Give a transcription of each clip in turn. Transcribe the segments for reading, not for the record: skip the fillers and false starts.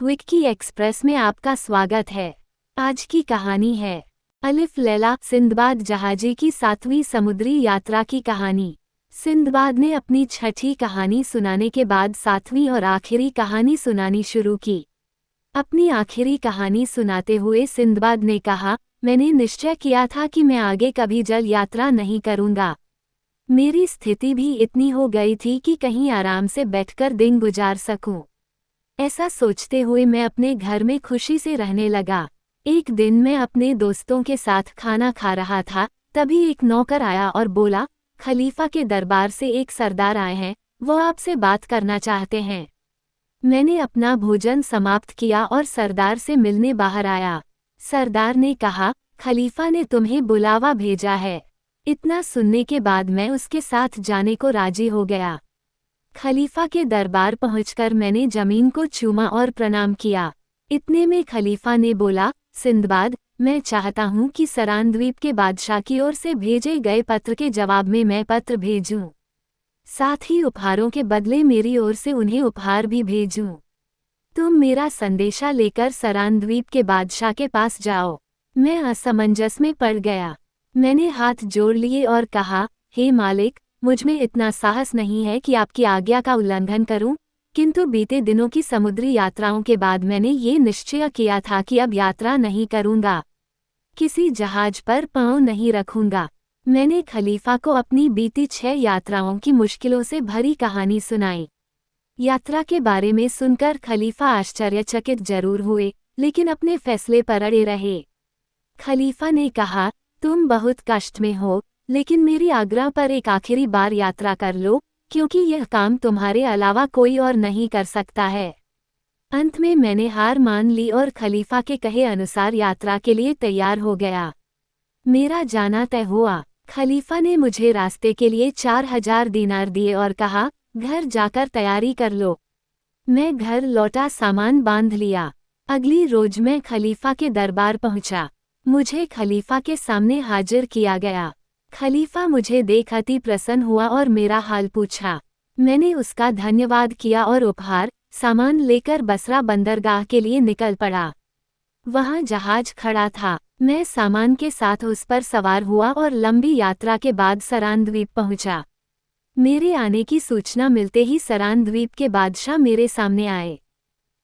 Vicky express में आपका स्वागत है। आज की कहानी है अलिफ लैला सिंदबाद जहाजी की 7वीं समुद्री यात्रा की कहानी। सिंदबाद ने अपनी छठी कहानी सुनाने के बाद 7वीं और आखिरी कहानी सुनानी शुरू की। अपनी आखिरी कहानी सुनाते हुए सिंदबाद ने कहा, मैंने निश्चय किया था कि मैं आगे कभी जल यात्रा नहीं करूंगा। मेरी स्थिति भी इतनी हो गई थी कि कहीं आराम से बैठकर दिन गुजार सकूं। ऐसा सोचते हुए मैं अपने घर में खुशी से रहने लगा। एक दिन मैं अपने दोस्तों के साथ खाना खा रहा था, तभी एक नौकर आया और बोला, खलीफा के दरबार से एक सरदार आए हैं, वो आपसे बात करना चाहते हैं। मैंने अपना भोजन समाप्त किया और सरदार से मिलने बाहर आया। सरदार ने कहा, खलीफा ने तुम्हें बुलावा भेजा है। इतना सुनने के बाद मैं उसके साथ जाने को राजी हो गया। खलीफा के दरबार पहुंचकर मैंने जमीन को चूमा और प्रणाम किया। इतने में खलीफा ने बोला, सिंदबाद, मैं चाहता हूं कि सरान द्वीप के बादशाह की ओर से भेजे गए पत्र के जवाब में मैं पत्र भेजूं। साथ ही उपहारों के बदले मेरी ओर से उन्हें उपहार भी भेजूं। तुम मेरा संदेशा लेकर सरान द्वीप के बादशाह के पास जाओ। मैं असमंजस में पड़ गया। मैंने हाथ जोड़ लिए और कहा, हे मालिक, मुझमें इतना साहस नहीं है कि आपकी आज्ञा का उल्लंघन करूं, किंतु बीते दिनों की समुद्री यात्राओं के बाद मैंने ये निश्चय किया था कि अब यात्रा नहीं करूंगा, किसी जहाज पर पांव नहीं रखूंगा। मैंने खलीफा को अपनी बीती 6 यात्राओं की मुश्किलों से भरी कहानी सुनाई। यात्रा के बारे में सुनकर खलीफा आश्चर्यचकित जरूर हुए, लेकिन अपने फैसले पर अड़े रहे। खलीफा ने कहा, तुम बहुत कष्ट में हो, लेकिन मेरी आग्रह पर एक आखिरी बार यात्रा कर लो, क्योंकि यह काम तुम्हारे अलावा कोई और नहीं कर सकता है। अंत में मैंने हार मान ली और खलीफा के कहे अनुसार यात्रा के लिए तैयार हो गया। मेरा जाना तय हुआ। खलीफा ने मुझे रास्ते के लिए 4000 दीनार दिए और कहा, घर जाकर तैयारी कर लो। मैं घर लौटा, सामान बांध लिया। अगली रोज मैं खलीफा के दरबार पहुंचा। मुझे खलीफा के सामने हाजिर किया गया। खलीफा मुझे देख अति प्रसन्न हुआ और मेरा हाल पूछा। मैंने उसका धन्यवाद किया और उपहार सामान लेकर बसरा बंदरगाह के लिए निकल पड़ा। वहां जहाज खड़ा था। मैं सामान के साथ उस पर सवार हुआ और लंबी यात्रा के बाद सरान द्वीप पहुंचा। मेरे आने की सूचना मिलते ही सरान द्वीप के बादशाह मेरे सामने आए।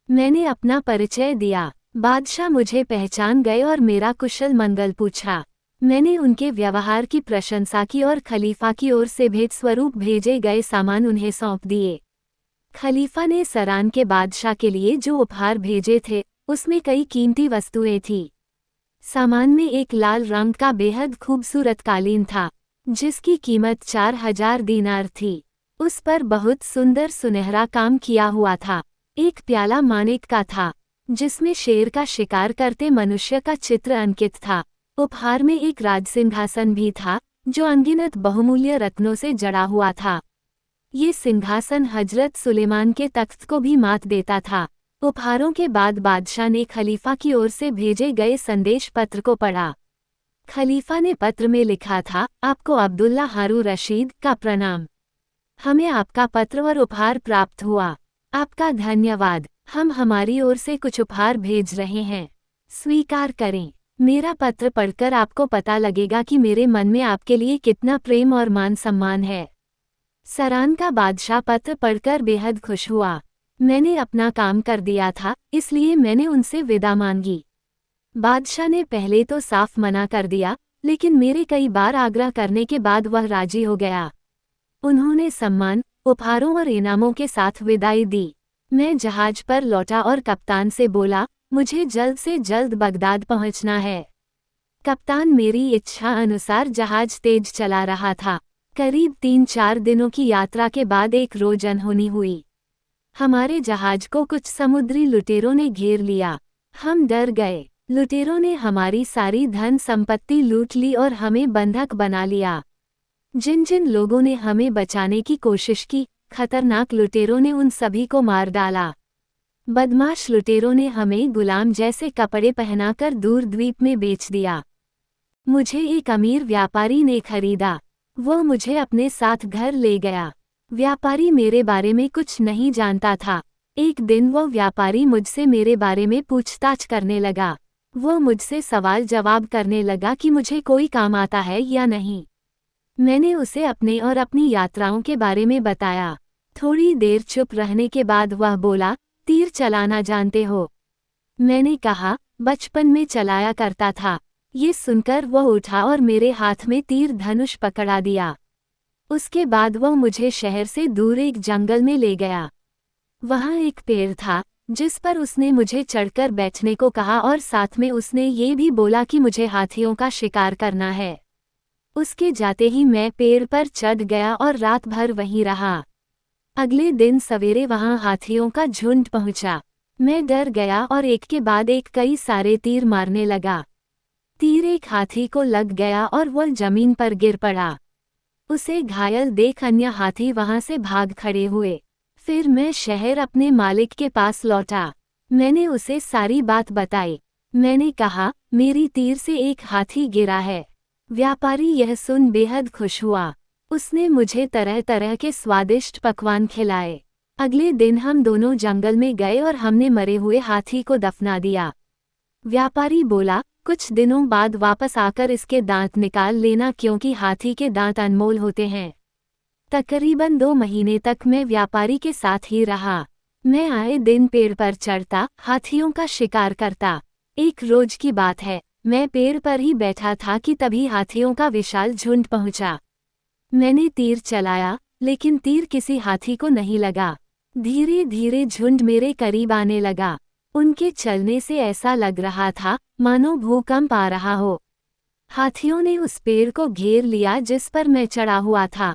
मैंने अपना परिचय दिया। बादशाह मुझे पहचान गए और मेरा कुशल मंगल पूछा। मैंने उनके व्यवहार की प्रशंसा की और खलीफा की ओर से भेंट स्वरूप भेजे गए सामान उन्हें सौंप दिए। खलीफा ने सरान के बादशाह के लिए जो उपहार भेजे थे, उसमें कई कीमती वस्तुएं थीं। सामान में एक लाल रंग का बेहद खूबसूरत कालीन था, जिसकी कीमत 4000 दीनार थी। उस पर बहुत सुंदर सुनहरा काम किया हुआ था। एक प्याला माणिक का था, जिसमें शेर का शिकार करते मनुष्य का चित्र अंकित था। उपहार में एक राजसिंहासन भी था, जो अनगिनत बहुमूल्य रत्नों से जड़ा हुआ था। ये सिंहासन हजरत सुलेमान के तख्त को भी मात देता था। उपहारों के बाद बादशाह ने खलीफा की ओर से भेजे गए संदेश पत्र को पढ़ा। खलीफा ने पत्र में लिखा था, आपको अब्दुल्ला हारून रशीद का प्रणाम। हमें आपका पत्र और उपहार प्राप्त हुआ। आपका धन्यवाद। हम हमारी ओर से कुछ उपहार भेज रहे हैं, स्वीकार करें। मेरा पत्र पढ़कर आपको पता लगेगा कि मेरे मन में आपके लिए कितना प्रेम और मान सम्मान है। सरान का बादशाह पत्र पढ़कर बेहद खुश हुआ। मैंने अपना काम कर दिया था, इसलिए मैंने उनसे विदा मांगी। बादशाह ने पहले तो साफ मना कर दिया, लेकिन मेरे कई बार आग्रह करने के बाद वह राजी हो गया। उन्होंने सम्मान, उपहारों और इनामों के साथ विदाई दी। मैं जहाज पर लौटा और कप्तान से बोला, मुझे जल्द से जल्द बगदाद पहुंचना है। कप्तान मेरी इच्छा अनुसार जहाज तेज चला रहा था। करीब 3-4 दिनों की यात्रा के बाद एक रोज अनहोनी हुई। हमारे जहाज को कुछ समुद्री लुटेरों ने घेर लिया। हम डर गए। लुटेरों ने हमारी सारी धन संपत्ति लूट ली और हमें बंधक बना लिया। जिन जिन लोगों ने हमें बचाने की कोशिश की, खतरनाक लुटेरों ने उन सभी को मार डाला। बदमाश लुटेरों ने हमें गुलाम जैसे कपड़े पहनाकर दूर द्वीप में बेच दिया। मुझे एक अमीर व्यापारी ने खरीदा। वो मुझे अपने साथ घर ले गया। व्यापारी मेरे बारे में कुछ नहीं जानता था, एक दिन वो व्यापारी मुझसे मेरे बारे में पूछताछ करने लगा। वो मुझसे सवाल जवाब करने लगा कि मुझे कोई काम आता है या नहीं। मैंने उसे अपने और अपनी यात्राओं के बारे में बताया। थोड़ी देर चुप रहने के बाद वह बोला, तीर चलाना जानते हो? मैंने कहा, बचपन में चलाया करता था। ये सुनकर वह उठा और मेरे हाथ में तीर धनुष पकड़ा दिया। उसके बाद वह मुझे शहर से दूर एक जंगल में ले गया। वहाँ एक पेड़ था जिस पर उसने मुझे चढ़कर बैठने को कहा और साथ में उसने ये भी बोला कि मुझे हाथियों का शिकार करना है। उसके जाते ही मैं पेड़ पर चढ़ गया और रात भर वहीं रहा। अगले दिन सवेरे वहाँ हाथियों का झुंड पहुंचा। मैं डर गया और एक के बाद एक कई सारे तीर मारने लगा। तीर एक हाथी को लग गया और वह जमीन पर गिर पड़ा। उसे घायल देख अन्य हाथी वहां से भाग खड़े हुए। फिर मैं शहर अपने मालिक के पास लौटा। मैंने उसे सारी बात बताई। मैंने कहा, मेरी तीर से एक हाथी गिरा है। व्यापारी यह सुन बेहद खुश हुआ। उसने मुझे तरह तरह के स्वादिष्ट पकवान खिलाए। अगले दिन हम दोनों जंगल में गए और हमने मरे हुए हाथी को दफना दिया। व्यापारी बोला, कुछ दिनों बाद वापस आकर इसके दांत निकाल लेना क्योंकि हाथी के दांत अनमोल होते हैं। तकरीबन 2 महीने तक मैं व्यापारी के साथ ही रहा। मैं आए दिन पेड़ पर चढ़ता, हाथियों का शिकार करता। एक रोज की बात है, मैं पेड़ पर ही बैठा था कि तभी हाथियों का विशाल झुंड पहुंचा। मैंने तीर चलाया, लेकिन तीर किसी हाथी को नहीं लगा। धीरे धीरे झुंड मेरे करीब आने लगा। उनके चलने से ऐसा लग रहा था मानो भूकंप आ रहा हो। हाथियों ने उस पेड़ को घेर लिया जिस पर मैं चढ़ा हुआ था।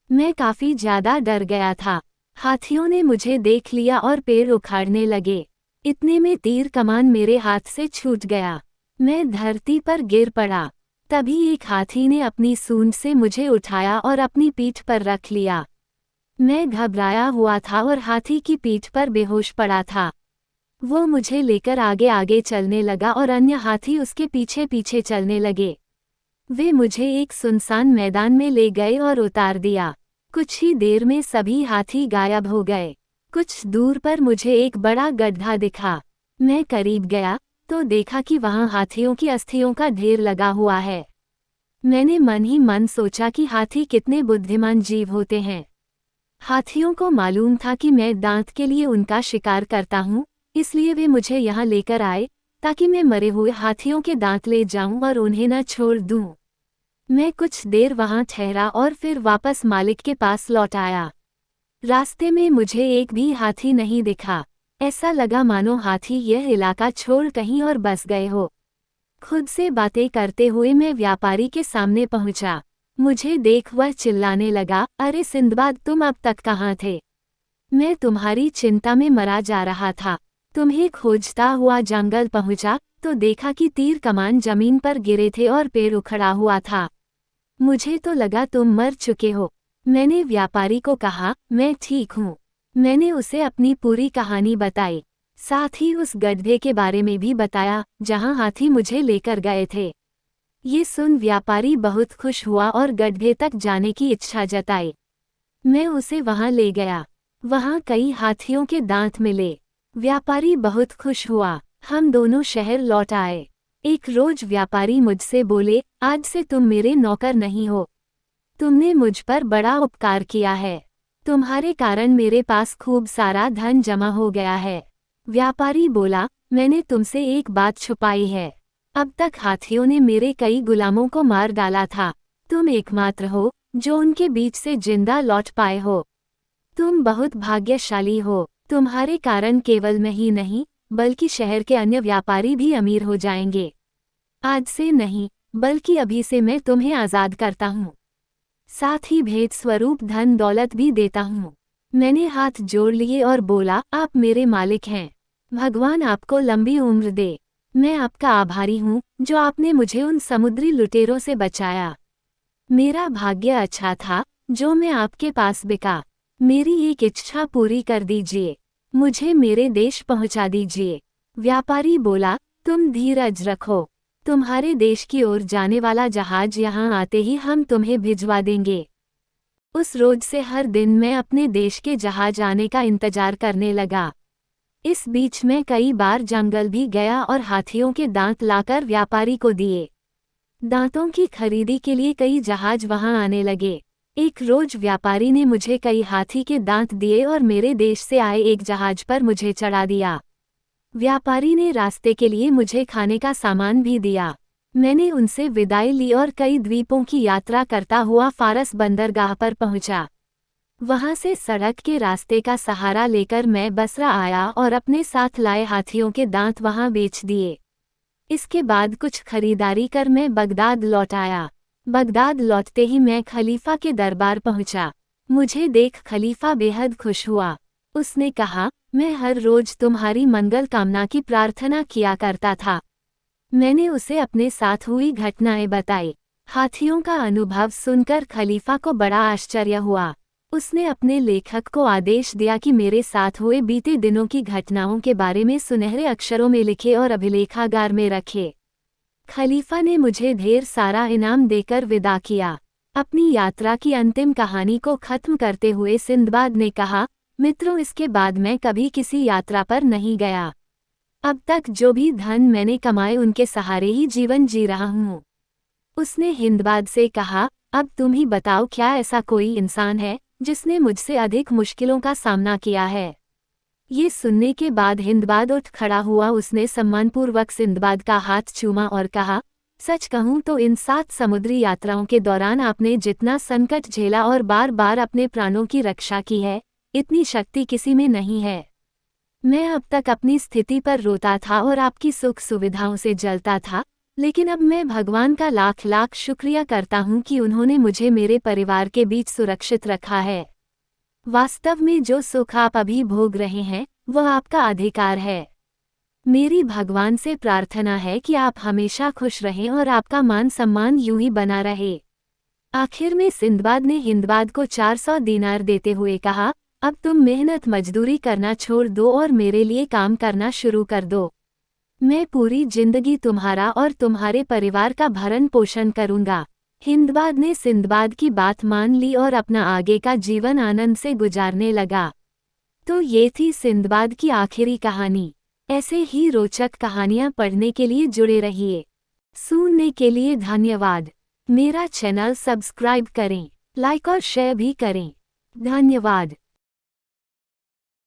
मैं काफी ज्यादा डर गया था। हाथियों ने मुझे देख लिया और पेड़ उखाड़ने लगे। इतने में तीर कमान मेरे हाथ से छूट गया। मैं धरती पर गिर पड़ा। तभी एक हाथी ने अपनी सूंड से मुझे उठाया और अपनी पीठ पर रख लिया। मैं घबराया हुआ था और हाथी की पीठ पर बेहोश पड़ा था। वो मुझे लेकर आगे आगे चलने लगा और अन्य हाथी उसके पीछे पीछे चलने लगे। वे मुझे एक सुनसान मैदान में ले गए और उतार दिया। कुछ ही देर में सभी हाथी गायब हो गए। कुछ दूर पर मुझे एक बड़ा गड्ढा दिखा। मैं करीब गया तो देखा कि वहाँ हाथियों की अस्थियों का ढेर लगा हुआ है। मैंने मन ही मन सोचा कि हाथी कितने बुद्धिमान जीव होते हैं। हाथियों को मालूम था कि मैं दांत के लिए उनका शिकार करता हूँ, इसलिए वे मुझे यहाँ लेकर आए ताकि मैं मरे हुए हाथियों के दांत ले जाऊं और उन्हें न छोड़ दूं। मैं कुछ देर वहां ठहरा और फिर वापस मालिक के पास लौट आया। रास्ते में मुझे एक भी हाथी नहीं दिखा। ऐसा लगा मानो हाथी यह इलाका छोड़ कहीं और बस गए हो। खुद से बातें करते हुए मैं व्यापारी के सामने पहुंचा। मुझे देख वह चिल्लाने लगा, अरे सिंदबाद, तुम अब तक कहाँ थे? मैं तुम्हारी चिंता में मरा जा रहा था। तुम्हें खोजता हुआ जंगल पहुंचा तो देखा कि तीर कमान जमीन पर गिरे थे और पेड़ उखड़ा हुआ था। मुझे तो लगा तुम मर चुके हो। मैंने व्यापारी को कहा, मैं ठीक हूँ। मैंने उसे अपनी पूरी कहानी बताई। साथ ही उस गड्ढे के बारे में भी बताया जहाँ हाथी मुझे लेकर गए थे। ये सुन व्यापारी बहुत खुश हुआ और गड्ढे तक जाने की इच्छा जताई। मैं उसे वहां ले गया। वहां कई हाथियों के दांत मिले। व्यापारी बहुत खुश हुआ। हम दोनों शहर लौट आए। एक रोज व्यापारी मुझसे बोले, आज से तुम मेरे नौकर नहीं हो। तुमने मुझ पर बड़ा उपकार किया है। तुम्हारे कारण मेरे पास खूब सारा धन जमा हो गया है। व्यापारी बोला, मैंने तुमसे एक बात छुपाई है। अब तक हाथियों ने मेरे कई गुलामों को मार डाला था। तुम एकमात्र हो जो उनके बीच से जिंदा लौट पाए हो। तुम बहुत भाग्यशाली हो। तुम्हारे कारण केवल मैं ही नहीं बल्कि शहर के अन्य व्यापारी भी अमीर हो जाएंगे। आज से नहीं बल्कि अभी से मैं तुम्हें आज़ाद करता हूँ। साथ ही भेंट स्वरूप धन दौलत भी देता हूँ। मैंने हाथ जोड़ लिए और बोला, आप मेरे मालिक हैं। भगवान आपको लंबी उम्र दे। मैं आपका आभारी हूँ जो आपने मुझे उन समुद्री लुटेरों से बचाया। मेरा भाग्य अच्छा था जो मैं आपके पास बिका। मेरी एक इच्छा पूरी कर दीजिए। मुझे मेरे देश पहुंचा दीजिए। व्यापारी बोला, तुम धीरज रखो। तुम्हारे देश की ओर जाने वाला जहाज यहाँ आते ही हम तुम्हें भिजवा देंगे। उस रोज से हर दिन मैं अपने देश के जहाज आने का इंतजार करने लगा। इस बीच मैं कई बार जंगल भी गया और हाथियों के दांत लाकर व्यापारी को दिए। दांतों की खरीदी के लिए कई जहाज वहां आने लगे। एक रोज व्यापारी ने मुझे कई हाथी के दांत दिए और मेरे देश से आए एक जहाज पर मुझे चढ़ा दिया। व्यापारी ने रास्ते के लिए मुझे खाने का सामान भी दिया। मैंने उनसे विदाई ली और कई द्वीपों की यात्रा करता हुआ फारस बंदरगाह पर पहुंचा। वहां से सड़क के रास्ते का सहारा लेकर मैं बसरा आया और अपने साथ लाए हाथियों के दांत वहां बेच दिए। इसके बाद कुछ खरीदारी कर मैं बगदाद लौट आया। बगदाद लौटते ही मैं खलीफा के दरबार पहुंचा। मुझे देख खलीफा बेहद खुश हुआ। उसने कहा, मैं हर रोज तुम्हारी मंगल कामना की प्रार्थना किया करता था। मैंने उसे अपने साथ हुई घटनाएं बताई। हाथियों का अनुभव सुनकर खलीफा को बड़ा आश्चर्य हुआ। उसने अपने लेखक को आदेश दिया कि मेरे साथ हुए बीते दिनों की घटनाओं के बारे में सुनहरे अक्षरों में लिखे और अभिलेखागार में रखे। खलीफा ने मुझे ढेर सारा इनाम देकर विदा किया। अपनी यात्रा की अंतिम कहानी को खत्म करते हुए सिंदबाद ने कहा, मित्रों, इसके बाद मैं कभी किसी यात्रा पर नहीं गया। अब तक जो भी धन मैंने कमाए उनके सहारे ही जीवन जी रहा हूँ। उसने हिंदबाद से कहा, अब तुम ही बताओ, क्या ऐसा कोई इंसान है जिसने मुझसे अधिक मुश्किलों का सामना किया है? ये सुनने के बाद हिंदबाद उठ खड़ा हुआ। उसने सम्मानपूर्वक सिंदबाद का हाथ चूमा और कहा, सच कहूँ तो इन 7 समुद्री यात्राओं के दौरान आपने जितना संकट झेला और बार बार अपने प्राणों की रक्षा की है, इतनी शक्ति किसी में नहीं है। मैं अब तक अपनी स्थिति पर रोता था और आपकी सुख सुविधाओं से जलता था, लेकिन अब मैं भगवान का लाख लाख शुक्रिया करता हूँ कि उन्होंने मुझे मेरे परिवार के बीच सुरक्षित रखा है। वास्तव में जो सुख आप अभी भोग रहे हैं, वह आपका अधिकार है। मेरी भगवान से प्रार्थना है कि आप हमेशा खुश रहें और आपका मान सम्मान यूं ही बना रहे। आखिर में सिंदबाद ने हिंदबाद को 400 दीनार देते हुए कहा, अब तुम मेहनत मजदूरी करना छोड़ दो और मेरे लिए काम करना शुरू कर दो। मैं पूरी जिंदगी तुम्हारा और तुम्हारे परिवार का भरण पोषण करूंगा। हिंदबाद ने सिंदबाद की बात मान ली और अपना आगे का जीवन आनंद से गुजारने लगा। तो ये थी सिंदबाद की आखिरी कहानी। ऐसे ही रोचक कहानियाँ पढ़ने के लिए जुड़े रहिए। सुनने के लिए धन्यवाद। मेरा चैनल सब्सक्राइब करें, लाइक और शेयर भी करें। धन्यवाद।